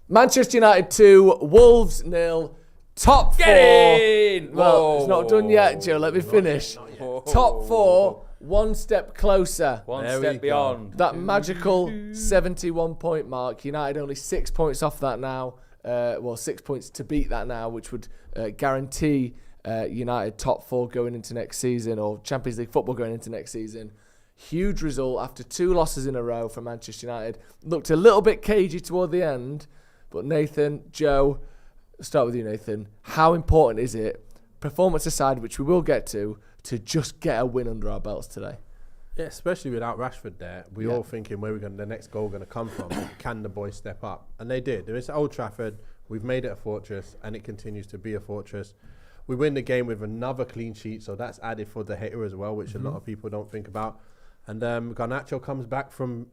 Manchester United 2, Wolves 0. Top 4. Well, it's not done yet, Joe. Let me finish. Top 4, one step closer. One step beyond. That magical 71-point mark. United only 6 points off that now. 6 points to beat that now, which would guarantee United top 4 going into next season, or Champions League football going into next season. Huge result after 2 losses in a row for Manchester United. Looked a little bit cagey toward the end, but Nathan, Joe, start with you, Nathan. How important is it, performance aside, which we will get to just get a win under our belts today? Yeah, especially without Rashford there. We're all thinking where the next goal going to come from. Can the boys step up? And they did. It's Old Trafford. We've made it a fortress, and it continues to be a fortress. We win the game with another clean sheet, so that's added for the hater as well, which a lot of people don't think about. And Garnacho comes back from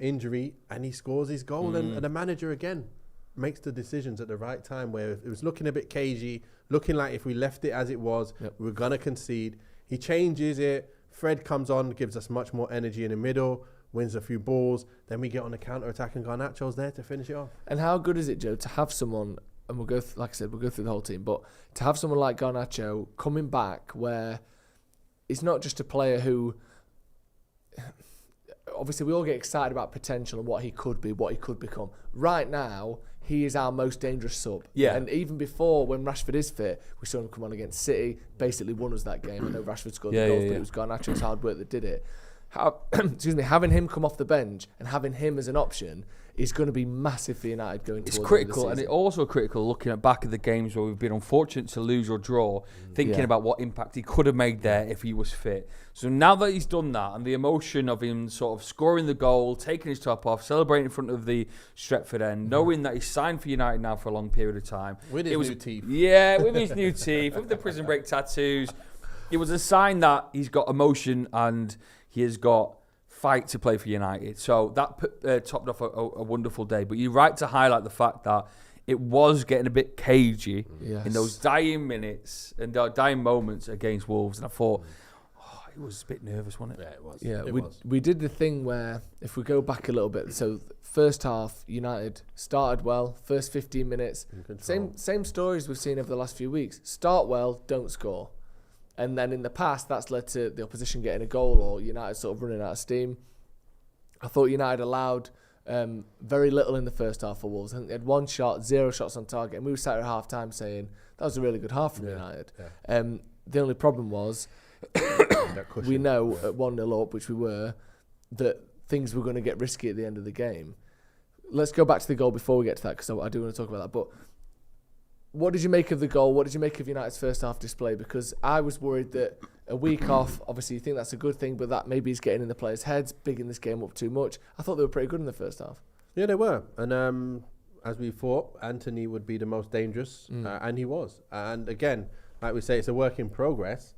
injury, and he scores his goal. And the manager again makes the decisions at the right time, where it was looking a bit cagey, looking like if we left it as it was, we were gonna concede. He changes it. Fred comes on, gives us much more energy in the middle, wins a few balls. Then we get on the counter attack, and Garnacho's there to finish it off. And how good is it, Joe, to have someone? And we'll go, like I said, we'll go through the whole team, but to have someone like Garnacho coming back, where it's not just a player who, obviously we all get excited about potential and what he could be, what he could become. Right now, he is our most dangerous sub. Yeah. And even before, when Rashford is fit, we saw him come on against City, basically won us that game. I know Rashford scored the goals, but it was Garnacho's hard work that did it. Having him come off the bench and having him as an option is going to be massive for United going towards the critical, season. and it's also critical looking at back of the games where we've been unfortunate to lose or draw, thinking about what impact he could have made there if he was fit. So now that he's done that, and the emotion of him sort of scoring the goal, taking his top off, celebrating in front of the Stretford end, knowing that he's signed for United now for a long period of time. With his new teeth. Yeah, with his new teeth, with the prison break tattoos. It was a sign that he's got emotion and he has got fight to play for United. So that topped off a wonderful day. But you're right to highlight the fact that it was getting a bit cagey in those dying minutes and dying moments against Wolves. And I thought, it was a bit nervous, wasn't it? Yeah, it was. Yeah, we did the thing where, if we go back a little bit, so first half, United started well, first 15 minutes. Same stories we've seen over the last few weeks. Start well, don't score. And then in the past, that's led to the opposition getting a goal or United sort of running out of steam. I thought United allowed very little in the first half for Wolves. I think they had 1 shot, 0 shots on target. And we were sat at half-time saying, that was a really good half from United. Yeah. The only problem was, we know at 1-0 up, which we were, that things were going to get risky at the end of the game. Let's go back to the goal before we get to that, because I do want to talk about that. But what did you make of the goal? What did you make of United's first half display? Because I was worried that a week off, obviously you think that's a good thing, but that maybe is getting in the players' heads, bigging this game up too much. I thought they were pretty good in the first half. Yeah, they were. And as we thought, Anthony would be the most dangerous, and he was. And again, like we say, it's a work in progress.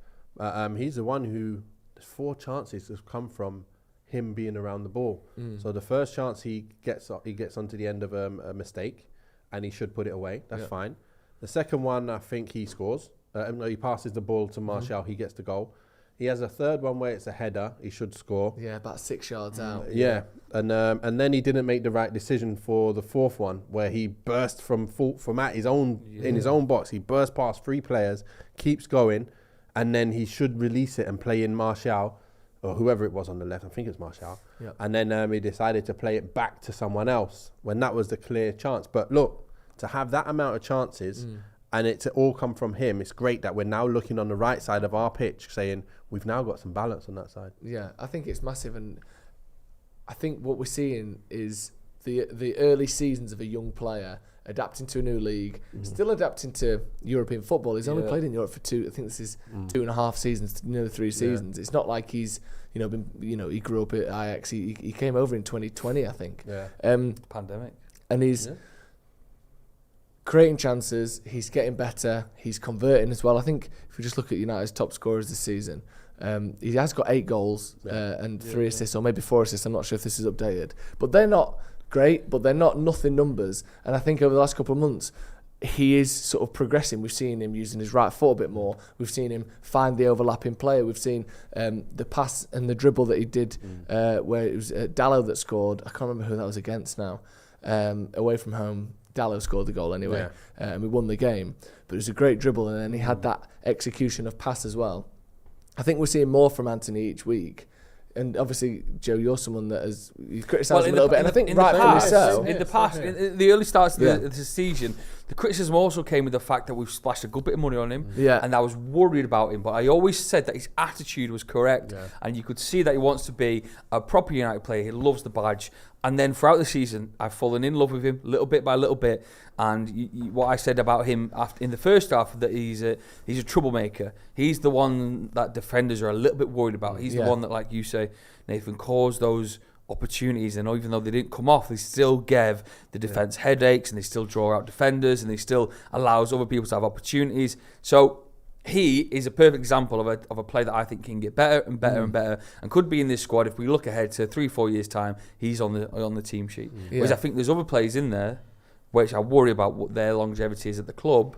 He's the one who, there's 4 chances have come from him being around the ball. So the first chance he gets onto the end of a mistake, and he should put it away. That's fine. The second one, I think he scores. He passes the ball to Martial. He gets the goal. He has a third one where it's a header. He should score. Yeah, about 6 yards out. Yeah, and then he didn't make the right decision for the fourth one, where he burst from at his own in his own box. He burst past 3 players, keeps going, and then he should release it and play in Martial or whoever it was on the left. I think it's Martial. Yep. And then he decided to play it back to someone else when that was the clear chance. But look, to have that amount of chances and it to all come from him, it's great that we're now looking on the right side of our pitch saying we've now got some balance on that side. Yeah, I think it's massive, and I think what we're seeing is the early seasons of a young player adapting to a new league, still adapting to European football. He's only played in Europe for 2. I think this is 2.5 seasons, 3 seasons. It's not like he's he grew up at Ajax. He came over in 2020, I think. Yeah. Pandemic. And he's creating chances. He's getting better. He's converting as well. I think if we just look at United's top scorers this season, he has got 8 goals and 3 assists, or maybe 4 assists. I'm not sure if this is updated, but they're not great, but they're not nothing numbers. And I think over the last couple of months, he is sort of progressing. We've seen him using his right foot a bit more. We've seen him find the overlapping player. We've seen the pass and the dribble that he did where it was Dallo that scored. I can't remember who that was against now. Away from home. Dallo scored the goal anyway, and we won the game. But it was a great dribble, and then he had that execution of pass as well. I think we're seeing more from Anthony each week. And obviously, Joe, you're someone that you've criticised him a little bit, and I think rightfully so. In the past, in the early starts of the season, the criticism also came with the fact that we've splashed a good bit of money on him, and I was worried about him. But I always said that his attitude was correct, and you could see that he wants to be a proper United player. He loves the badge. And then throughout the season, I've fallen in love with him little bit by little bit. And what I said about him in the first half, that he's a troublemaker. He's the one that defenders are a little bit worried about. He's the one that, like you say, Nathan, caused those opportunities. And even though they didn't come off, they still gave the defence headaches, and they still draw out defenders, and they still allows other people to have opportunities. So he is a perfect example of a player that I think can get better and better and better, and could be in this squad if we look ahead to 3-4 years time. He's on the team sheet. Whereas I think there's other players in there which I worry about what their longevity is at the club.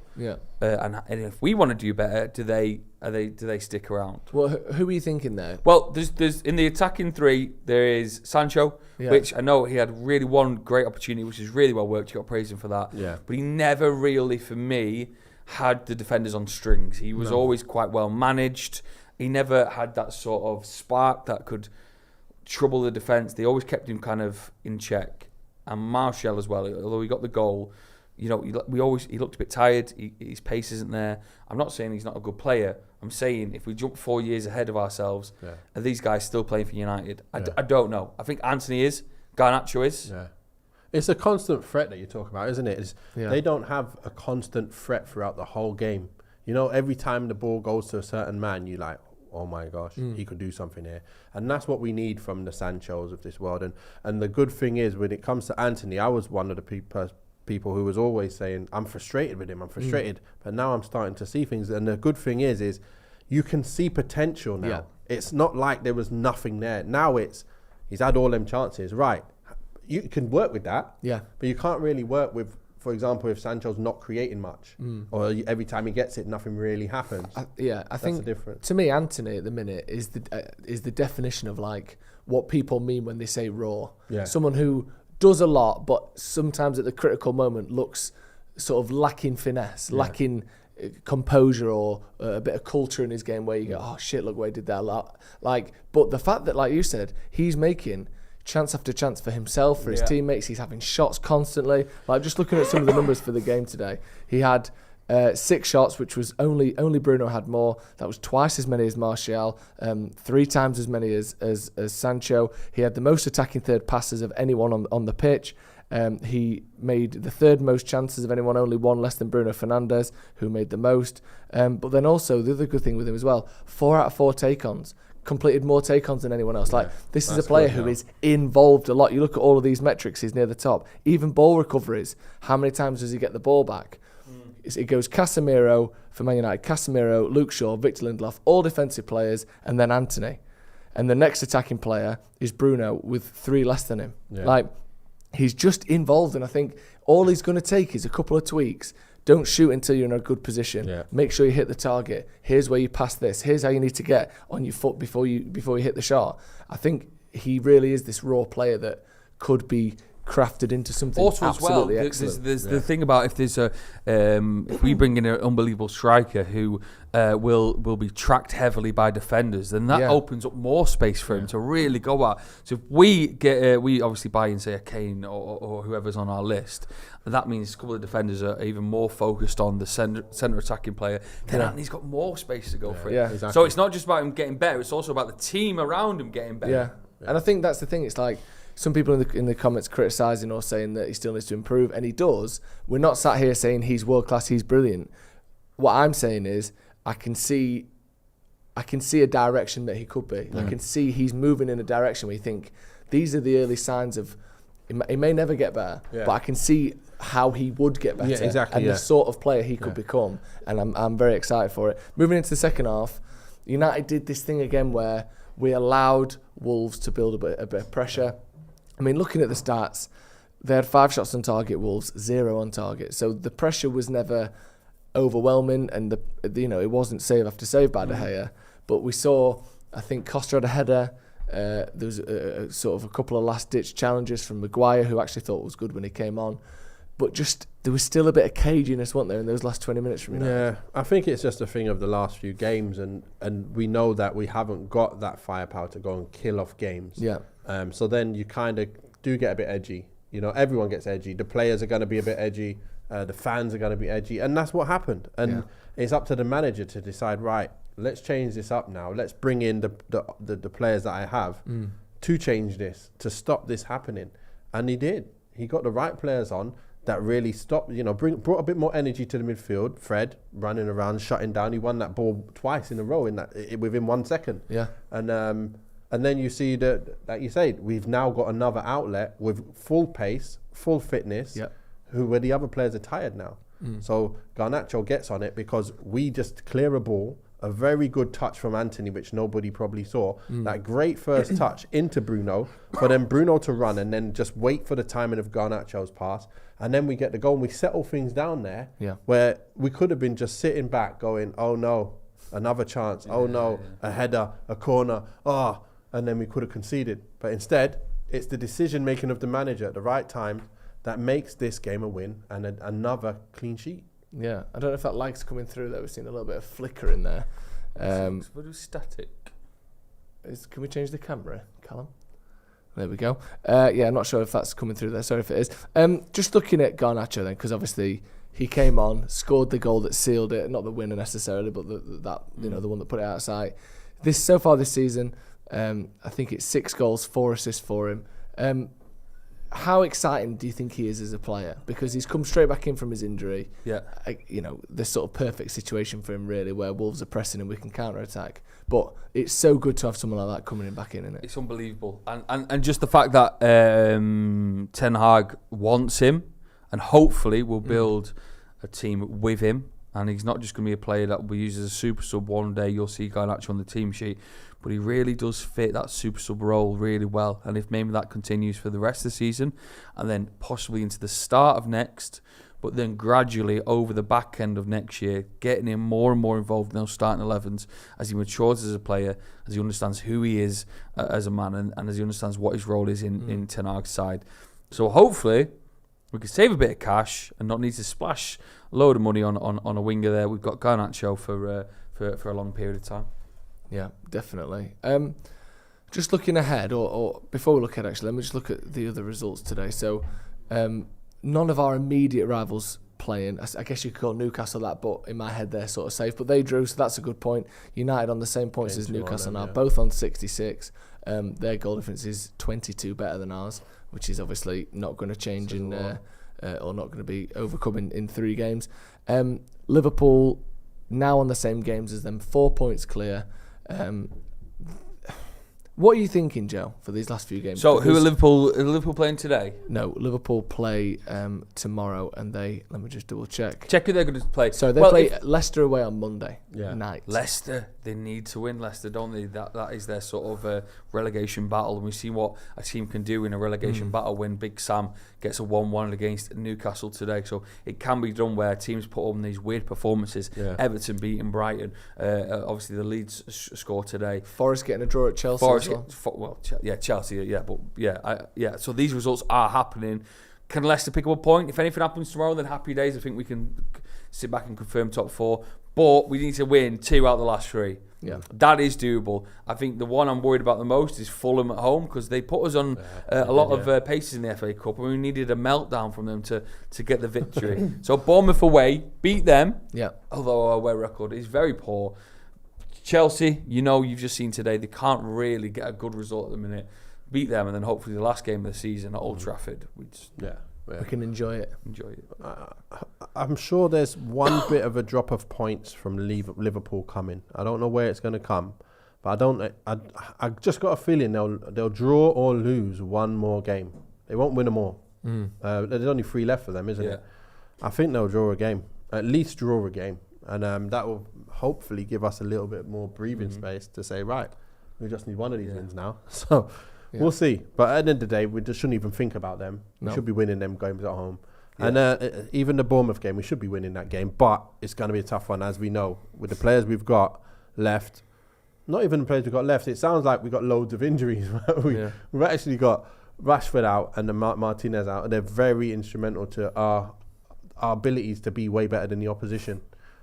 And if we want to do better, do they stick around? Well, who are you thinking there? Well, there's in the attacking three, there is Sancho, which I know he had really one great opportunity, which is really well worked. You got to praise him for that. But he never really, for me, had the defenders on strings. He was always quite well managed. He never had that sort of spark that could trouble the defence. They always kept him kind of in check. And Martial as well, although he got the goal, he looked a bit tired. His pace isn't there. I'm not saying he's not a good player. I'm saying if we jump 4 years ahead of ourselves, are these guys still playing for United? I don't know. I think Anthony is. Garnacho is. It's a constant threat that you talk about, isn't it? They don't have a constant threat throughout the whole game. You know, every time the ball goes to a certain man, you're like, oh my gosh, he could do something here. And that's what we need from the Sanchos of this world. And the good thing is, when it comes to Anthony, I was one of the people who was always saying, I'm frustrated with him, I'm frustrated. But now I'm starting to see things. And the good thing is you can see potential now. It's not like there was nothing there. Now he's had all them chances. Right. You can work with that. But you can't really work with, for example, if Sancho's not creating much, or every time he gets it, nothing really happens. I think the difference. To me, Anthony at the minute is the definition of like what people mean when they say raw. Someone who does a lot, but sometimes at the critical moment looks sort of lacking finesse, lacking composure, or a bit of culture in his game where you go, oh shit, look what he did there. Like, but the fact that, like you said, he's making chance after chance for himself, for his teammates. He's having shots constantly. Like, just looking at some of the numbers for the game today, he had 6 shots, which was only Bruno had more. That was twice as many as Martial, 3 times as many as Sancho. He had the most attacking third passes of anyone on the pitch. He made the 3rd most chances of anyone, only 1 less than Bruno Fernandes, who made the most. But then also, the other good thing with him as well, 4 out of 4 take-ons. Completed more take-ons than anyone else. This is a player who is involved a lot. You look at all of these metrics, he's near the top. Even ball recoveries, how many times does he get the ball back? It goes Casemiro for Man United, Casemiro, Luke Shaw, Victor Lindelof, all defensive players, and then Anthony. And the next attacking player is Bruno with 3 less than him. He's just involved, and I think all he's going to take is a couple of tweaks. Don't shoot until you're in a good position. Make sure you hit the target. Here's where you pass this. Here's how you need to get on your foot before you hit the shot. I think he really is this raw player that could be crafted into something absolutely excellent. There's the thing about if we bring in an unbelievable striker who will be tracked heavily by defenders, then that opens up more space for him to really go at. So if we get we obviously buy in, say, a Kane or whoever's on our list, that means a couple of defenders are even more focused on the centre attacking player. Then he's got more space to go for it. Exactly. So it's not just about him getting better; it's also about the team around him getting better. And I think that's the thing. It's like, some people in the comments criticising or saying that he still needs to improve, and he does. We're not sat here saying he's world class, he's brilliant. What I'm saying is I can see a direction that he could be. I can see he's moving in a direction where you think these are the early signs of he may never get better, but I can see how he would get better and the sort of player he could become, and I'm very excited for it. Moving into the second half, United did this thing again where we allowed Wolves to build a bit of pressure. I mean, looking at the stats, they had 5 shots on target, Wolves 0 on target. So the pressure was never overwhelming, and it wasn't save after save by De Gea. But we saw, I think Costa had a header. There was a sort of a couple of last-ditch challenges from Maguire, who actually thought was good when he came on. but just there was still a bit of caginess, wasn't there, in those last 20 minutes from United? Yeah, I think it's just a thing of the last few games, and we know that we haven't got that firepower to go and kill off games. Yeah. So then you kind of do get a bit edgy. You know, everyone gets edgy. The players are going to be a bit edgy. The fans are going to be edgy, and that's what happened. And it's up to the manager to decide. Right, let's change this up now. Let's bring in the players that I have to change this, to stop this happening. And he did. He got the right players on that really stopped. You know, brought a bit more energy to the midfield. Fred running around, shutting down. He won that ball twice in a row within 1 second. Yeah. And then you see that, like you said, we've now got another outlet with full pace, full fitness, where the other players are tired now. So Garnacho gets on it because we just clear a ball, a very good touch from Anthony, which nobody probably saw. That great first touch into Bruno, for then Bruno to run and then just wait for the timing of Garnacho's pass. And then we get the goal and we settle things down there where we could have been just sitting back going, oh no, another chance. Oh no, a header, a corner. And then we could have conceded. But instead, it's the decision-making of the manager at the right time that makes this game a win and another clean sheet. Yeah, I don't know if that light's coming through there. We've seen a little bit of flicker in there. What is static? Can we change the camera, Callum? There we go. I'm not sure if that's coming through there. Sorry if it is. Just looking at Garnacho then, because obviously he came on, scored the goal that sealed it. Not the winner necessarily, but the one that put it out of sight. So far this season, I think it's 6 goals, 4 assists for him. How exciting do you think he is as a player? Because he's come straight back in from his injury. Yeah. This sort of perfect situation for him, really, where Wolves are pressing and we can counter-attack. But it's so good to have someone like that coming back in, isn't it? It's unbelievable. And just the fact that Ten Hag wants him and hopefully will build a team with him. And he's not just going to be a player that will be used as a super sub one day. You'll see Garnacho on the team sheet. But he really does fit that super sub role really well. And if maybe that continues for the rest of the season and then possibly into the start of next, but then gradually over the back end of next year, getting him more and more involved in those starting 11s as he matures as a player, as he understands who he is as a man and as he understands what his role is in Ten Hag's side. So hopefully we can save a bit of cash and not need to splash a load of money on a winger there. We've got Garnacho for a long period of time. Yeah, definitely. Just looking ahead, or before we look ahead, actually, let me just look at the other results today. So, none of our immediate rivals playing. I guess you could call Newcastle that, but in my head they're sort of safe. But they drew, so that's a good point. United on the same points as Newcastle now, both on 66. Their goal difference is 22 better than ours, which is obviously not going to change or not going to be overcome in 3 games. Liverpool now on the same games as them, 4 points clear. What are you thinking, Joe, for these last few games? So, because who are Liverpool? Are Liverpool playing today? No, Liverpool play tomorrow, and let me just double check. Check who they're going to play. So they play Leicester away on Monday night. Leicester, they need to win Leicester, don't they? That is their sort of relegation battle, and we see what a team can do in a relegation battle when Big Sam gets a 1-1 against Newcastle today. So it can be done where teams put on these weird performances. Yeah. Everton beating Brighton. Obviously, the Leeds score today. Forest getting a draw at Chelsea. Chelsea. So these results are happening. Can Leicester pick up a point? If anything happens tomorrow, then happy days. I think we can sit back and confirm top 4. But we need to win 2 out of the last 3. Yeah, that is doable. I think the one I'm worried about the most is Fulham at home, because they put us on a lot of paces in the FA Cup, and we needed a meltdown from them to get the victory. So Bournemouth away, beat them. Yeah, although our away record is very poor. Chelsea, you've just seen today, they can't really get a good result at the minute. Beat them, and then hopefully the last game of the season at Old Trafford, we can enjoy it. I'm sure there's one bit of a drop of points from Liverpool coming. I don't know where it's going to come, but I just got a feeling they'll draw or lose one more game. They won't win them all. There's only 3 left for them, isn't it? I think they'll draw a game, at least draw a game, and that will hopefully give us a little bit more breathing space to say, right, we just need one of these wins now. So. Yeah. We'll see. But at the end of the day, we just shouldn't even think about them. No. We should be winning them games at home. Yeah. And even the Bournemouth game, we should be winning that game. But it's going to be a tough one, as we know. With the players we've got left, not even the players we've got left, it sounds like we've got loads of injuries. We've actually got Rashford out and the Martinez out, they're very instrumental to our abilities to be way better than the opposition.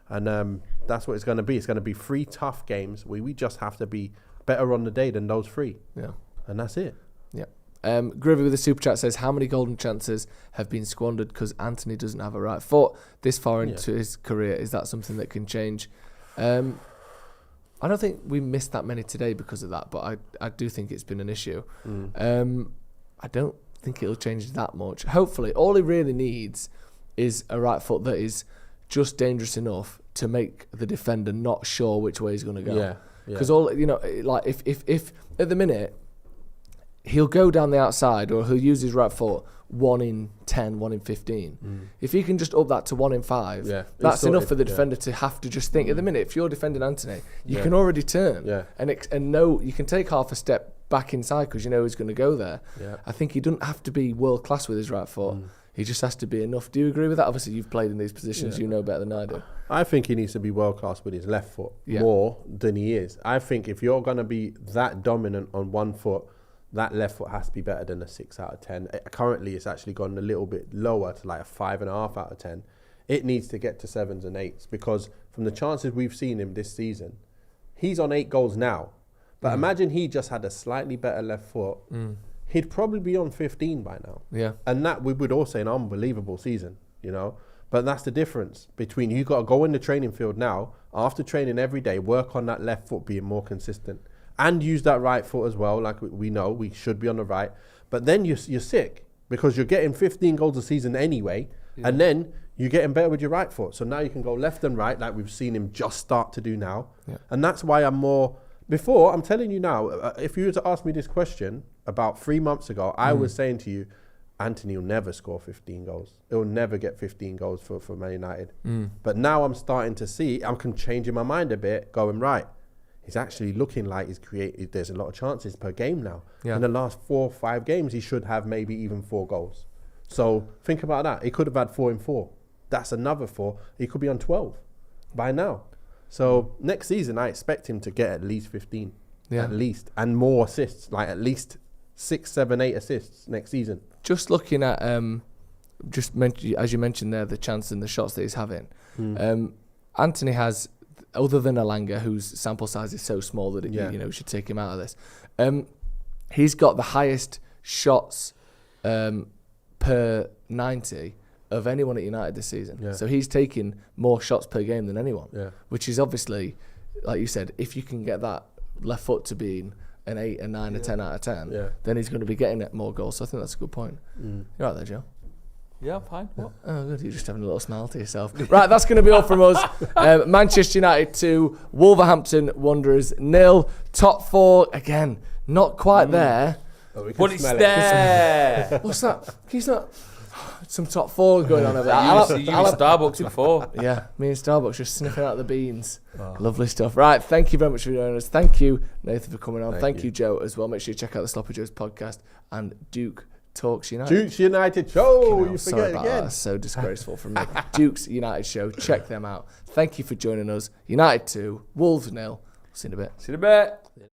And that's what it's going to be. It's going to be 3 tough games where we just have to be better on the day than those 3. Yeah. And that's it. Yeah. Groovy with the super chat says, how many golden chances have been squandered because Anthony doesn't have a right foot this far into his career? Is that something that can change? I don't think we missed that many today because of that, but I do think it's been an issue. I don't think it'll change that much. Hopefully, all he really needs is a right foot that is just dangerous enough to make the defender not sure which way he's going to go. Yeah. Because like if at the minute, he'll go down the outside or he'll use his right foot 1 in 10, 1 in 15. If he can just up that to 1 in 5, that's enough for the defender to have to just think. At the minute, if you're defending Anthony, you can already turn and know you can take half a step back inside because you know he's going to go there. I think he doesn't have to be world class with his right foot. He just has to be enough. Do you agree with that? Obviously, you've played in these positions. You know better than I do. I think he needs to be world class with his left foot more than he is. I think if you're going to be that dominant on one foot, that left foot has to be better than a 6 out of 10. Currently, it's actually gone a little bit lower to like a 5.5 out of 10. It needs to get to 7s and 8s because from the chances we've seen him this season, he's on 8 goals now. But imagine he just had a slightly better left foot. He'd probably be on 15 by now. Yeah. And that we would all say an unbelievable season, you know. But that's the difference between you got to go in the training field now, after training every day, work on that left foot being more consistent. And use that right foot as well, like we know we should be on the right. But then you're sick because you're getting 15 goals a season anyway, and then you're getting better with your right foot. So now you can go left and right like we've seen him just start to do now. And that's why I'm more... Before, I'm telling you now, if you were to ask me this question about 3 months ago, I was saying to you, Anthony will never score 15 goals. He'll never get 15 goals for Man United. But now I'm starting to see, I'm changing my mind a bit, going, right, he's actually looking like there's a lot of chances per game now. In the last 4 or 5 games, he should have maybe even 4 goals. So think about that. He could have had 4 in 4. That's another 4. He could be on 12 by now. So next season, I expect him to get at least 15, at least, and more assists, like at least 6, 7, 8 assists next season. Just looking at, as you mentioned there, the chance and the shots that he's having. Anthony has, other than Elanga, whose sample size is so small that we should take him out of this. He's got the highest shots per 90 of anyone at United this season. So he's taking more shots per game than anyone, which is obviously, like you said, if you can get that left foot to being an 8, a 9, a 10 out of 10, then he's going to be getting more goals. So I think that's a good point. You're right there, Joe. Yeah, fine. What? Oh, good. You're just having a little smile to yourself. Right, that's going to be all from us. Manchester United 2, Wolverhampton Wanderers 0. Top 4, again, not quite there. But it's there. What's that? He's not... Some top 4 going on over there. You Starbucks before. Yeah, me and Starbucks just sniffing out the beans. Lovely stuff. Right, thank you very much for joining us. Thank you, Nathan, for coming on. Thank you, Joe, as well. Make sure you check out the Sloppy Joe's podcast and Duke Talks United. Duke's United Show. You forget again. That's so disgraceful from me. Duke's United Show. Check them out. Thank you for joining us. United 2, Wolves 0. See you in a bit. See you in a bit.